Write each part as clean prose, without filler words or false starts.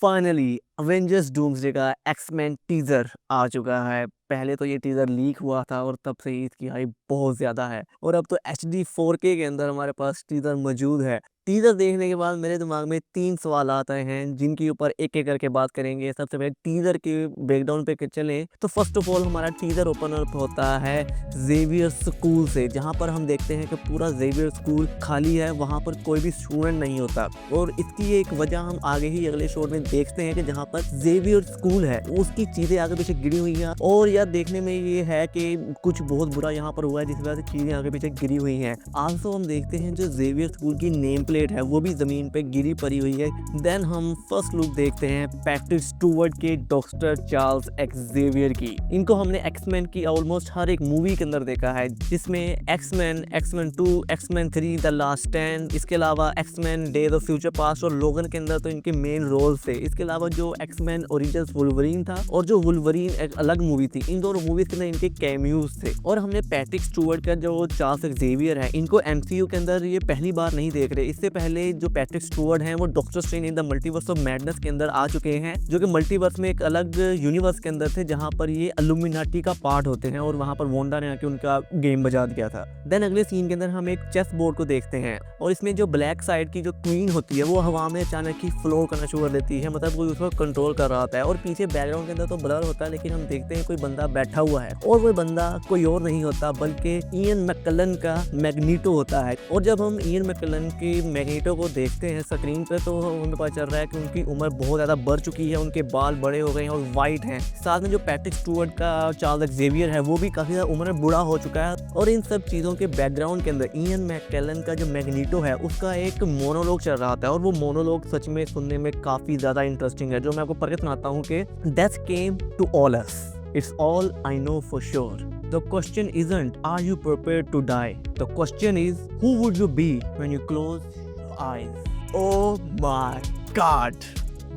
Finally Avengers doomsday का X Men teaser आ चुका है। पहले तो ये टीजर लीक हुआ था और तब से ही इसकी हाइप बहुत ज्यादा है और अब तो HD 4K के अंदर हमारे पास टीजर मौजूद है। टीजर देखने के बाद मेरे दिमाग में 3 सवाल आते हैं जिनके ऊपर एक एक करके बात करेंगे। सबसे पहले टीजर के ब्रेकडाउन पे चलें तो फर्स्ट ऑफ ऑल हमारा टीजर ओपन अप होता है जेवियर स्कूल से, जहाँ पर हम देखते हैं कि पूरा जेवियर स्कूल खाली है, वहाँ पर कोई भी स्टूडेंट नहीं होता। और इसकी एक वजह हम आगे ही अगले शो में देखते हैं कि जहाँ पर जेवियर स्कूल है उसकी चीजें आगे पीछे गिरी हुई हैं। और यार देखने में ये है कि कुछ बहुत बुरा यहाँ पर हुआ है जिस वजह से चीजें आगे पीछे गिरी हुई हैं। आल्सो हम देखते हैं जो जेवियर स्कूल की नेम प्लेट है वो भी जमीन पे गिरी पड़ी हुई है। देन हम फर्स्ट लुक देखते हैं पैट्रिक स्टुअर्ट के डॉक्टर चार्ल्स एक्सेवियर की। इनको हमने एक्समैन की ऑलमोस्ट हर एक मूवी के अंदर देखा है, जिसमें X-Men, X-Men 2, X-Men 3, the last stand, इसके अलावा X-Men days of future past और लोगन के अंदर तो इनके मेन रोल थे। इसके अलावा जो एक्समैन ओरिजिनल्स वुल्वरीन था और जो वुल्वरीन एक अलग मूवी थी, इन दोनों मूवीज के अंदर इनके कैमियोज थे। और हमने पैट्रिक स्टुअर्ट का जो चार्ल्स एक्सेवियर है इनको MCU के अंदर ये पहली बार नहीं देख रहे। इससे पहले जो पैट्रिक स्टुअर्ट हैं वो doctor strange in the multiverse of madness के अंदर आ चुके हैं, जो कि मल्टीवर्स में एक अलग यूनिवर्स के अंदर थे जहां पर ये इल्यूमिनाटी का पार्ट होते हैं और वहां पर वोंडा ने आके उनका गेम बजा दिया था। देन अगले सीन के अंदर हम एक चेस बोर्ड को देखते हैं और इसमें जो ब्लैक साइड की जो क्वीन होती है वो हवा में अचानक ही फ्लोर करना शुरू कर देती है, मतलब कोई उसको कंट्रोल कर रहा होता है। और पीछे बैकग्राउंड के अंदर तो ब्लर होता है लेकिन हम देखते हैं कोई बंदा बैठा हुआ है और वो बंदा कोई और नहीं होता बल्कि इयन मैककेलन का मैग्नीटो होता है। और जब हम इयन मैककेलन की मैग्नीटो को देखते हैं स्क्रीन पे तो हमें पता चल रहा है कि उनकी उम्र बहुत ज़्यादा बढ़ चुकी है, उनके बाल बड़े हो गए हैं और वाइट हैं। साथ में जो पैट्रिक स्टुअर्ट का चार्ल्स एक्सेवियर है वो भी काफ़ी ज़्यादा उम्र में बूढ़ा हो चुका है। और इन सब चीज़ों के बैकग्राउंड के अंदर इयन मैककेलन का जो मैग्नीटो है उसका एक मोनोलॉग चल रहा था और वो मोनोलॉग सच में सुनने में काफ़ी ज़्यादा इंटरेस्टिंग है, जो मैं आपको पढ़ के सुनाता हूँ कि Death came to all us. It's all I know for sure. The question isn't are you prepared to die? The question is who would you be when you close your eyes? Oh my God!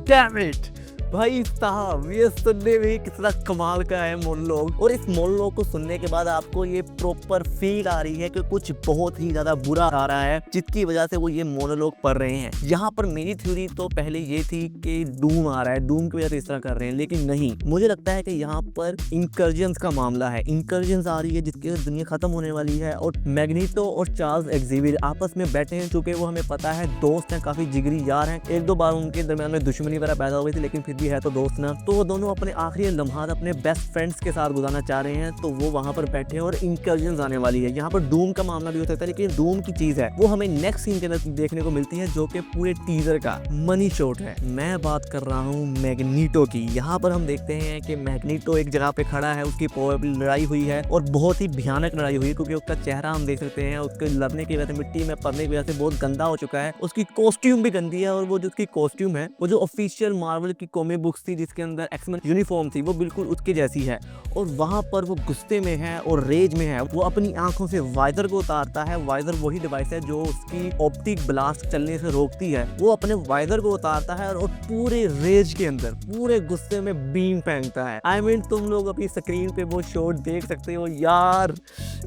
Damn it! भाई साहब ये सुनने में कितना कमाल का है monologue. और इस मोनोलॉग को सुनने के बाद आपको ये प्रॉपर फील आ रही है कि कुछ बहुत ही ज्यादा बुरा आ रहा है जिसकी वजह से वो ये मोनोलॉग पढ़ रहे हैं। यहाँ पर मेरी थ्योरी तो पहले ये थी कि डूम आ रहा है, डूम की वजह से इस तरह कर रहे हैं, लेकिन नहीं, मुझे लगता है कि यहाँ पर इंकर्जन्स का मामला है। इंकर्जन्स आ रही है जिसकी वजह से दुनिया खत्म होने वाली है और मैग्नीटो और चार्ल्स एक्सेवियर आपस में बैठे हैं, चूंकि वो हमें पता है दोस्त हैं, काफी जिगरी यार हैं। एक दो बार उनके दरमियान में दुश्मनी वगैरह पैदा हो गई थी लेकिन फिर भी है तो दोस्त ना। तो वो दोनों अपने आखिरी लम्हात अपने बेस्ट फ्रेंड्स के साथ गुजारना चाह रहे हैं, तो वो वहां पर बैठे हैं और इंकर्जन्स आने वाली है। यहाँ पर डूम का मामला भी हो सकता है लेकिन डूम की चीज है वो हमें नेक्स्ट सीन के अंदर देखने को मिलती है, जो कि पूरे टीजर का मनी शॉट है। मैं बात कर रहा हूँ मैग्नीटो की। यहाँ पर हम देखते हैं कि मैग्नीटो एक जगह पे खड़ा है, उसकी प्रोबेबली लड़ाई हुई है और बहुत ही भयानक लड़ाई हुई है क्योंकि उसका चेहरा हम देख सकते हैं उसके लड़ने की वजह से, मिट्टी में पड़ने की वजह से बहुत गंदा हो चुका है। उसकी कॉस्ट्यूम भी गंदी है और वो जो उसकी कॉस्ट्यूम है वो जो ऑफिशियल मार्वल की कॉमिक बुक्स थी जिसके अंदर एक्समैन यूनिफॉर्म थी वो बिल्कुल उसके जैसी है। और वहां पर वो गुस्से में है और रेज में है। वो अपनी आंखों से वाइजर को उतारता है। वाइजर वही डिवाइस है जो उसकी ऑप्टिक ब्लास्ट चलने से रोकती है। वो अपने वाइजर को उतारता है और पूरे रेज के अंदर पूरे गुस्से में बीम फेंकता है। आई मीन तुम लोग अपनी स्क्रीन पे वो शॉट देख सकते हो यार,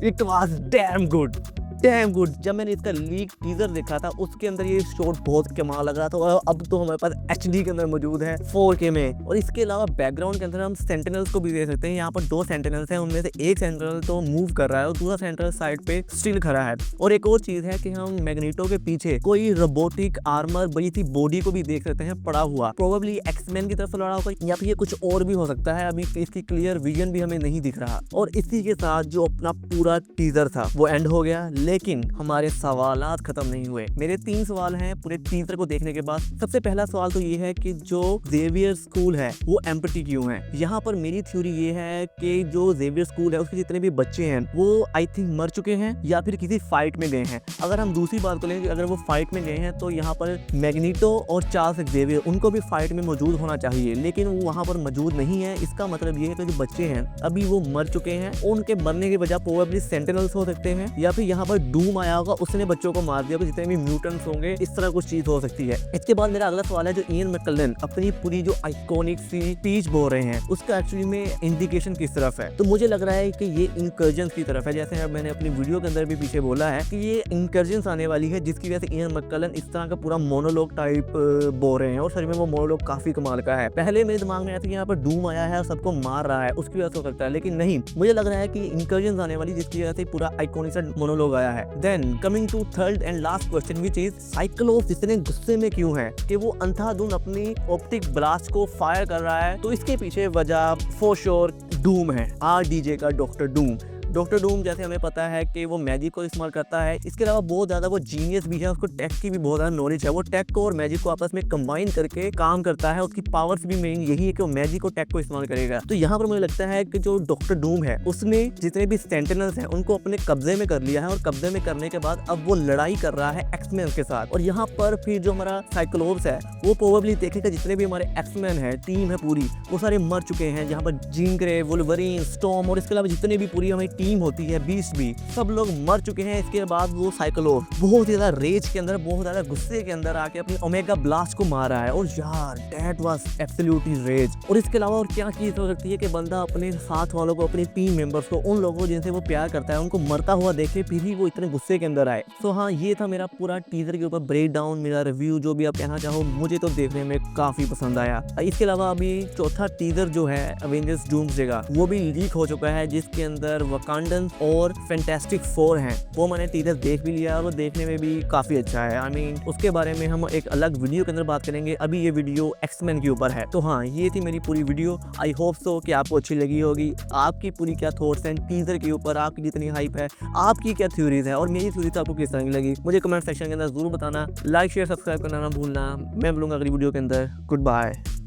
it was damn good, damn good. जब मैंने इसका लीक टीजर देखा था उसके अंदर ये शॉट बहुत कमाल लग रहा था और अब तो हमारे पास HD के अंदर मौजूद है 4K में। और इसके अलावा बैकग्राउंड के अंदर हम सेंटिनल्स को भी देख सकते हैं। यहाँ पर 2 सेंटिनल्स हैं, उनमें से एक सेंटिनल तो मूव कर रहा है और दूसरा सेंटिनल साइड पे स्टिल खड़ा है। और एक और चीज है कि हम मैग्नीटो के पीछे कोई रोबोटिक आर्मर बड़ी थी बॉडी को भी देख सकते हैं पड़ा हुआ। प्रोबेबली एक्समैन की तरफ से लड़ा होगा या फिर ये कुछ और भी हो सकता है, अभी इसकी क्लियर विजन भी हमें नहीं दिख रहा। और इसी के साथ जो अपना पूरा टीजर था वो एंड हो गया, लेकिन हमारे सवालात खत्म नहीं हुए। मेरे 3 सवाल हैं पूरे टीजर को देखने के बाद। सबसे पहला सवाल तो ये है कि जो जेवियर स्कूल है वो एम्प्टी क्यों है। यहाँ पर मेरी थ्योरी ये है कि जो जेवियर स्कूल है उसके जितने भी बच्चे हैं वो आई थिंक मर चुके हैं या फिर किसी फाइट में गए हैं। अगर हम दूसरी बात करें, अगर वो फाइट में गए हैं तो यहाँ पर मैग्नीटो और चार्ल्स एक्सेवियर उनको भी फाइट में मौजूद होना चाहिए, लेकिन वो वहाँ पर मौजूद नहीं है। इसका मतलब ये है कि जो बच्चे हैं अभी वो मर चुके हैं। उनके मरने की वजह प्रोबेबली सेंटिनल्स हो सकते हैं या फिर यहाँ पर डूम आया होगा उसने बच्चों को मार दिया होगा, जितने भी म्यूटेंट्स होंगे इस तरह कुछ चीज हो सकती है। इसके बाद मेरा अगला सवाल है जो इयन मैककेलन अपनी पूरी जो आइकॉनिक सी स्पीच बोल रहे हैं उसका एक्चुअली में इंडिकेशन किस तरफ है। तो मुझे लग रहा है कि ये इंकर्जन की तरफ है, जैसे मैंने अपनी वीडियो के अंदर भी पीछे बोला है कि ये इंकर्जन आने वाली है, जिसकी वजह से इयन मैककेलन इस तरह का पूरा मोनोलॉग टाइप बोल रहे हैं। और सच में वो मोनोलॉग काफी कमाल का है। पहले मेरे दिमाग में आया था कि यहाँ पर डूम आया है और सबको मार रहा है उसकी वजह से हो सकता है, लेकिन नहीं, मुझे लग रहा है कि इंकर्जन आने वाली जिसकी वजह से पूरा आइकॉनिक सा मोनोलॉग आया है। Then coming to third and last question which is Cyclops इतने गुस्से में क्यों है कि वो अंधाधुंध अपनी ऑप्टिक ब्लास्ट को फायर कर रहा है। तो इसके पीछे वजह फॉर श्योर डूम है, RDJ का डॉक्टर डूम। डॉक्टर डूम जैसे हमें पता है कि वो मैजिक को इस्तेमाल करता है, इसके अलावा बहुत ज़्यादा वो जीनियस भी है, उसको टेक की भी बहुत ज़्यादा नॉलेज है। वो टेक को और मैजिक को आपस में कंबाइन करके काम करता है। उसकी पावर्स भी मेन यही है कि वो मैजिक और टेक को इस्तेमाल करेगा। तो यहाँ पर मुझे लगता है कि जो डॉक्टर डूम है उसने जितने भी सेंटिनल्स हैं उनको अपने कब्जे में कर लिया है, और कब्जे में करने के बाद अब वो लड़ाई कर रहा है एक्समैन के साथ। और यहाँ पर फिर जो हमारा साइक्लोप्स है वो प्रोबेबली देखेगा जितने भी हमारे एक्समैन है, टीम है पूरी, वो सारे मर चुके हैं। जहाँ पर जीन ग्रे, वुल्वरीन, स्टॉर्म और इसके अलावा जितने भी पूरी हमारी टीम होती है, बीस्ट भी, सब लोग मर चुके हैं। इसके बाद वो साइक्लोप्स बहुत ही ज्यादा रेज के अंदर, बहुत ज्यादा गुस्से के अंदर आके अपनी ओमेगा ब्लास्ट को मार रहा है। और यार दैट वाज एब्सोल्युटली रेज। और इसके अलावा और क्या चीज हो सकती है कि बंदा अपने साथ वालों को, अपनी टीम मेंबर्स को, उन लोगों जिनसे वो प्यार करता है उनको मरता हुआ देखे फिर ही वो इतने गुस्से के अंदर आए। तो हाँ, ये था मेरा पूरा टीजर के ऊपर ब्रेक डाउन, मेरा रिव्यू, जो भी आप कहना चाहो। मुझे तो देखने में काफी पसंद आया। इसके अलावा अभी चौथा टीजर जो है अवेंजर्स डूम्सडे का वो भी लीक हो चुका है, जिसके अंदर वकांडन्स और फैंटास्टिक फोर हैं। वो मैंने टीजर देख भी लिया और वो देखने में भी काफी अच्छा है। आई मीन उसके बारे में हम एक अलग वीडियो के अंदर बात करेंगे। अभी ये वीडियो एक्समैन के ऊपर है। तो हाँ, ये थी मेरी पूरी वीडियो। आई होप सो कि आपको अच्छी लगी होगी। आपकी पूरी क्या थॉट्स हैं टीजर के ऊपर, आपकी जितनी हाइप है, आपकी क्या थ्योरीज है और मेरी थ्योरीज आपको किस तरह की लगी, मुझे कमेंट सेक्शन के अंदर जरूर बताना। लाइक शेयर सब्सक्राइब करना ना भूलना। मैं मिलूंगा अगली वीडियो के अंदर। Good bye.